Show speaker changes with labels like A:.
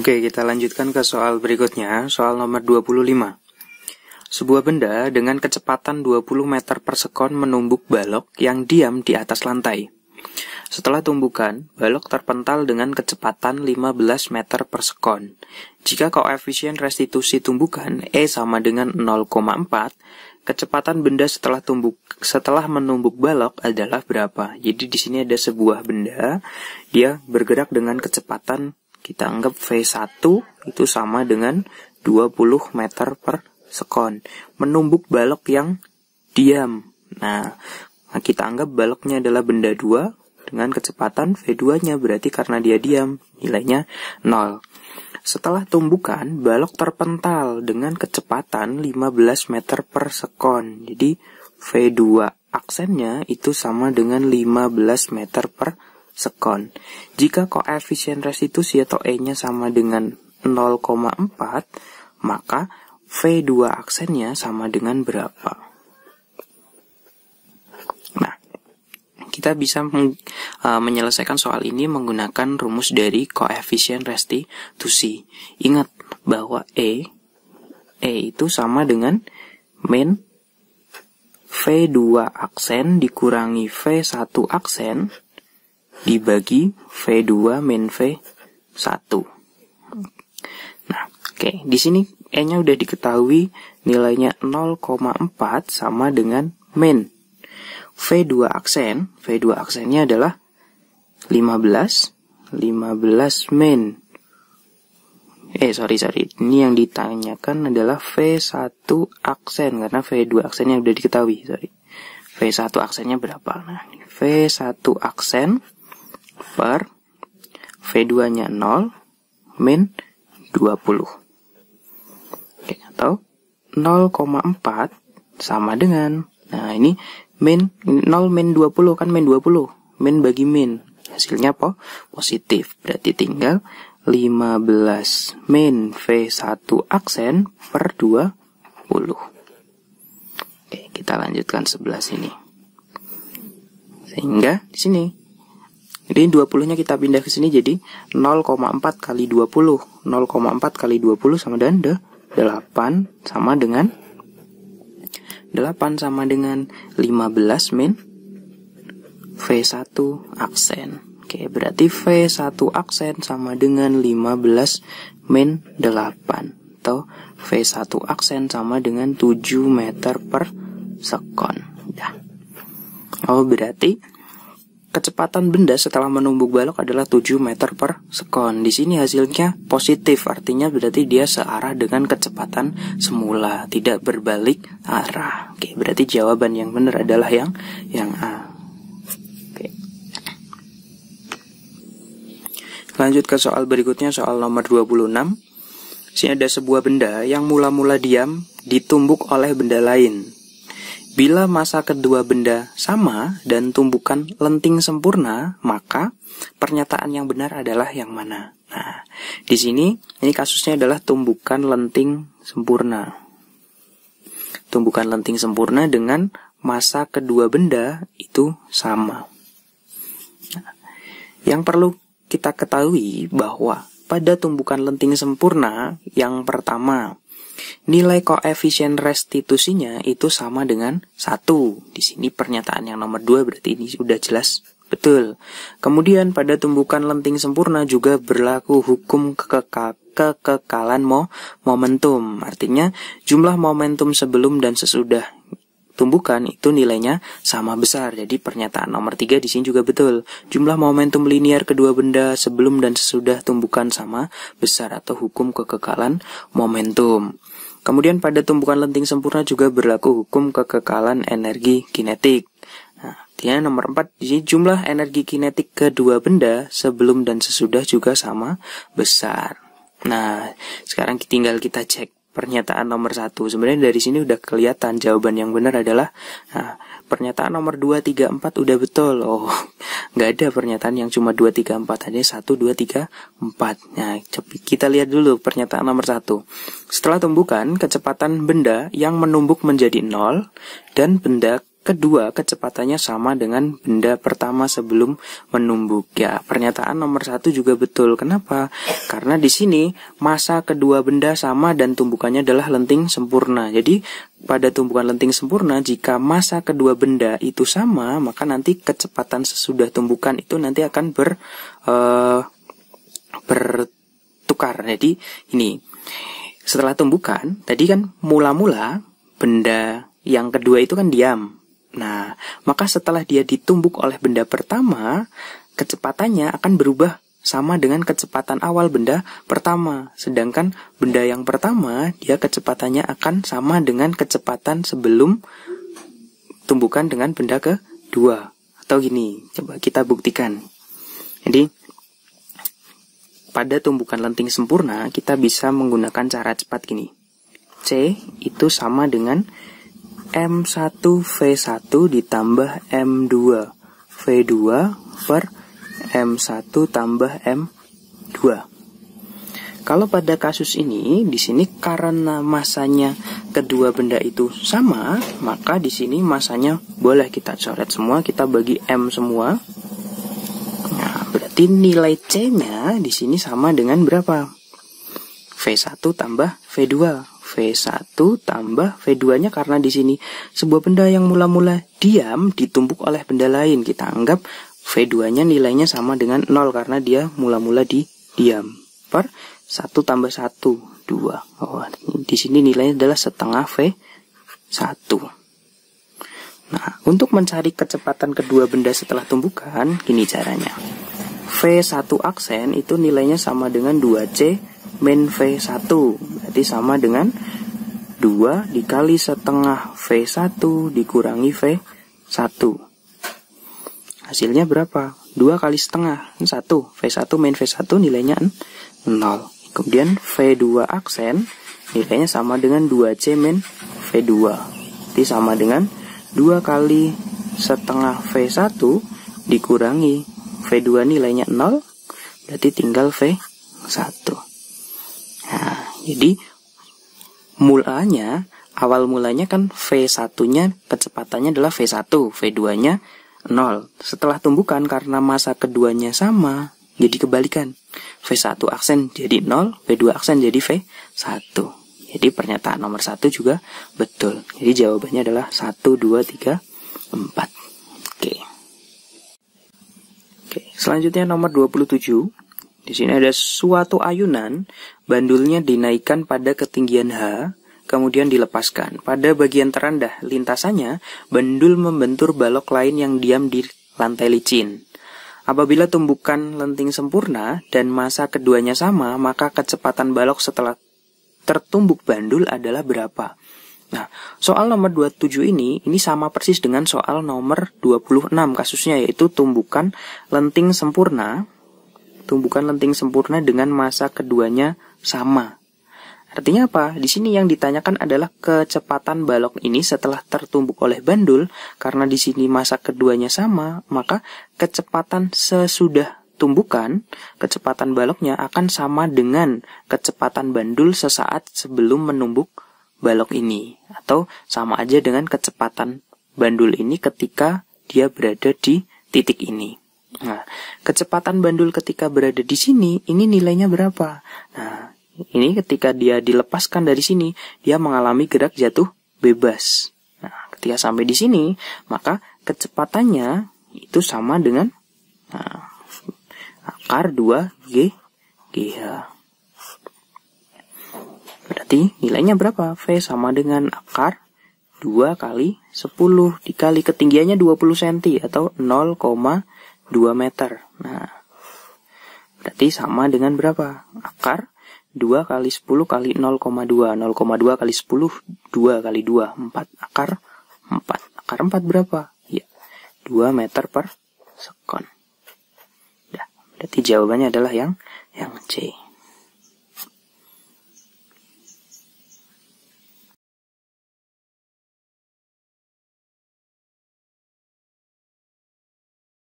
A: Oke, kita lanjutkan ke soal berikutnya, soal nomor 25. Sebuah benda dengan kecepatan 20 meter per sekon menumbuk balok yang diam di atas lantai. Setelah tumbukan, balok terpental dengan kecepatan 15 meter per sekon. Jika koefisien restitusi tumbukan E sama dengan 0,4, kecepatan benda setelah menumbuk balok adalah berapa? Jadi di sini ada sebuah benda, dia bergerak dengan kecepatan, kita anggap V1 itu sama dengan 20 meter per sekon. Menumbuk balok yang diam. Nah, kita anggap baloknya adalah benda 2 dengan kecepatan V2-nya, berarti karena dia diam, nilainya 0. Setelah tumbukan, balok terpental dengan kecepatan 15 meter per sekon. Jadi V2 aksennya itu sama dengan 15 meter per sekon. Jika koefisien restitusi atau E-nya sama dengan 0,4, maka V2 aksennya sama dengan berapa? Nah, kita bisa menyelesaikan soal ini menggunakan rumus dari koefisien restitusi. Ingat bahwa E itu sama dengan min V2 aksen dikurangi V1 aksen dibagi V2 min V1. Nah, oke, di sini E-nya udah diketahui, nilainya 0,4 sama dengan min V2 aksennya adalah 15 min. Ini yang ditanyakan adalah V1 aksen, karena V2 aksennya udah diketahui, V1 aksennya berapa? Nah, V1 aksen per V2-nya 0 min 20. Oke, atau 0,4 sama dengan, nah ini min 0 min 20 kan min 20, min bagi min, hasilnya positif, berarti tinggal 15 min V1 aksen per 20. Oke, kita lanjutkan sebelah sini. Sehingga di sini, jadi 20-nya kita pindah ke sini, jadi 0,4 kali 20. 0,4 kali 20 sama dengan 8 sama dengan 15 min V1 aksen. Oke, berarti V1 aksen sama dengan 15 min 8. Atau V1 aksen sama dengan 7 meter per sekon. Ya. Oh, berarti kecepatan benda setelah menumbuk balok adalah 7 meter per sekon. Di sini hasilnya positif, artinya berarti dia searah dengan kecepatan semula, tidak berbalik arah. Oke, berarti jawaban yang benar adalah yang A. Oke. Lanjut ke soal berikutnya, soal nomor 26. Di sini ada sebuah benda yang mula-mula diam ditumbuk oleh benda lain. Bila massa kedua benda sama dan tumbukan lenting sempurna, maka pernyataan yang benar adalah yang mana? Nah, di sini ini kasusnya adalah tumbukan lenting sempurna. Tumbukan lenting sempurna dengan massa kedua benda itu sama. Nah, yang perlu kita ketahui bahwa pada tumbukan lenting sempurna yang pertama, nilai koefisien restitusinya itu sama dengan 1. Di sini pernyataan yang nomor 2, berarti ini sudah jelas betul. Kemudian pada tumbukan lenting sempurna juga berlaku hukum kekekalan momentum. Artinya jumlah momentum sebelum dan sesudah tumbukan itu nilainya sama besar. Jadi pernyataan nomor 3 di sini juga betul. Jumlah momentum linear kedua benda sebelum dan sesudah tumbukan sama besar, atau hukum kekekalan momentum. Kemudian pada tumbukan lenting sempurna juga berlaku hukum kekekalan energi kinetik. Nah, artinya nomor 4 di sini jumlah energi kinetik kedua benda sebelum dan sesudah juga sama besar. Nah, sekarang tinggal kita cek pernyataan nomor 1. Sebenarnya dari sini udah kelihatan jawaban yang benar adalah, nah, pernyataan nomor 2, 3, 4 udah betul. Oh, nggak ada pernyataan yang cuma 2, 3, 4. Hanya 1, 2, 3, 4. Nah, kita lihat dulu pernyataan nomor 1. Setelah tumbukan, kecepatan benda yang menumbuk menjadi 0 dan benda kedua kecepatannya sama dengan benda pertama sebelum menumbuk. Ya, pernyataan nomor 1 juga betul. Kenapa? Karena di sini massa kedua benda sama dan tumbukannya adalah lenting sempurna. Jadi pada tumbukan lenting sempurna, jika massa kedua benda itu sama, maka nanti kecepatan sesudah tumbukan itu nanti akan bertukar. Jadi ini setelah tumbukan, tadi kan mula-mula benda yang kedua itu kan diam. Nah, maka setelah dia ditumbuk oleh benda pertama, kecepatannya akan berubah sama dengan kecepatan awal benda pertama. Sedangkan benda yang pertama, dia kecepatannya akan sama dengan kecepatan sebelum tumbukan dengan benda kedua. Atau gini, coba kita buktikan. Jadi, pada tumbukan lenting sempurna, kita bisa menggunakan cara cepat gini. C itu sama dengan M1V1 ditambah M2 V2 per M1 tambah M2. Kalau pada kasus ini, di sini karena masanya kedua benda itu sama, maka di sini masanya boleh kita coret semua, kita bagi M semua. Nah, berarti nilai C-nya di sini sama dengan berapa? V1 tambah V2. V1 tambah V2-nya karena di sini sebuah benda yang mula-mula diam ditumbuk oleh benda lain. Kita anggap V2-nya nilainya sama dengan 0 karena dia mula-mula diam. Per 1 tambah 1, 2. Oh, di sini nilainya adalah setengah V1. Nah, untuk mencari kecepatan kedua benda setelah tumbukan, gini caranya. V1 aksen itu nilainya sama dengan 2C min V1, berarti sama dengan 2 dikali setengah V1 dikurangi V1. Hasilnya berapa? 2 kali setengah, 1. V1 min V1 nilainya 0. Kemudian V2 aksen nilainya sama dengan 2C min V2, berarti sama dengan 2 kali setengah V1 dikurangi V2 nilainya 0, berarti tinggal V1. Nah, jadi awal mulanya kan V1-nya kecepatannya adalah V1, V2-nya 0. Setelah tumbukan karena massa keduanya sama, jadi kebalikan. V1 aksen jadi 0, V2 aksen jadi V1. Jadi pernyataan nomor 1 juga betul. Jadi jawabannya adalah 1, 2, 3, 4. Oke, selanjutnya nomor 27. Di sini ada suatu ayunan, bandulnya dinaikkan pada ketinggian H, kemudian dilepaskan. Pada bagian terendah lintasannya, bandul membentur balok lain yang diam di lantai licin. Apabila tumbukan lenting sempurna dan massa keduanya sama, maka kecepatan balok setelah tertumbuk bandul adalah berapa? Nah, soal nomor 27 ini sama persis dengan soal nomor 26 kasusnya, yaitu tumbukan lenting sempurna dengan massa keduanya sama. Artinya apa? Di sini yang ditanyakan adalah kecepatan balok ini setelah tertumbuk oleh bandul. Karena di sini massa keduanya sama, maka kecepatan sesudah tumbukan, kecepatan baloknya akan sama dengan kecepatan bandul sesaat sebelum menumbuk balok ini. Atau sama aja dengan kecepatan bandul ini ketika dia berada di titik ini. Nah, kecepatan bandul ketika berada di sini, ini nilainya berapa? Nah, ini ketika dia dilepaskan dari sini, dia mengalami gerak jatuh bebas. Nah, ketika sampai di sini, maka kecepatannya itu sama dengan akar 2GH. Berarti nilainya berapa? V sama dengan akar 2 kali 10 dikali ketinggiannya 20 cm atau 0,2 meter. Nah, berarti sama dengan berapa? Akar 2 kali 10 kali 0,2. 0,2 kali 10, 2 kali 2, 4. Akar 4. Akar 4 berapa? Ya, 2 meter per sekon. Ya, berarti jawabannya adalah yang C.